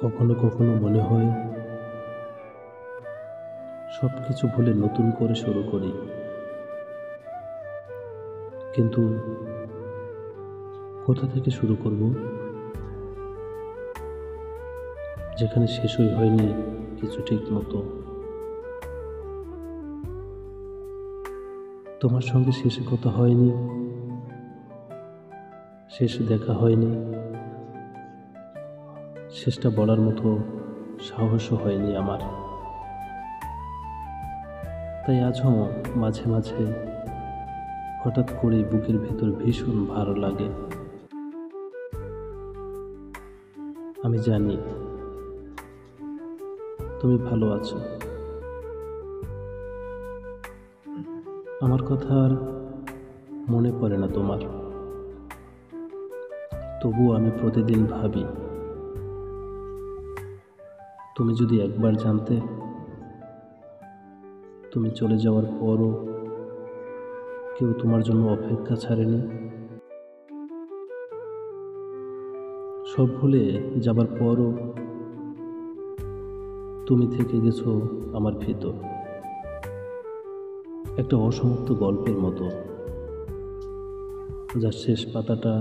কখনো কখনো মনে হয় সব কিছু ভুলে নতুন করে শুরু করি, কিন্তু কোথা থেকে শুরু করব যেখানে শেষই হয়নি কিছু ঠিক মতো। তোমার সঙ্গে শেষে কথা হয়নি, শেষে দেখা হয়নি, শেষটা বলার মতো সাহসও হয়নি আমার। তাই আজও মাঝে মাঝে হঠাৎ করে বুকের ভেতর ভীষণ ভালো লাগে। আমি জানি তুমি ভালো আছো। আমার কথা আর মনে পড়ে না তোমার, তবুও আমি প্রতিদিন ভাবি, তুমি যদি একবার জানতে তুমি চলে যাওয়ার পরও কেউ তোমার জন্য অপেক্ষা ছাড়েনি। সব ভুলে যাবার পরও তুমি থেকে গেছো আমার ভিতর, একটা অসমাপ্ত গল্পের মতো, যার শেষ পাতাটা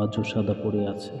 আজও সাদা পড়ে আছে।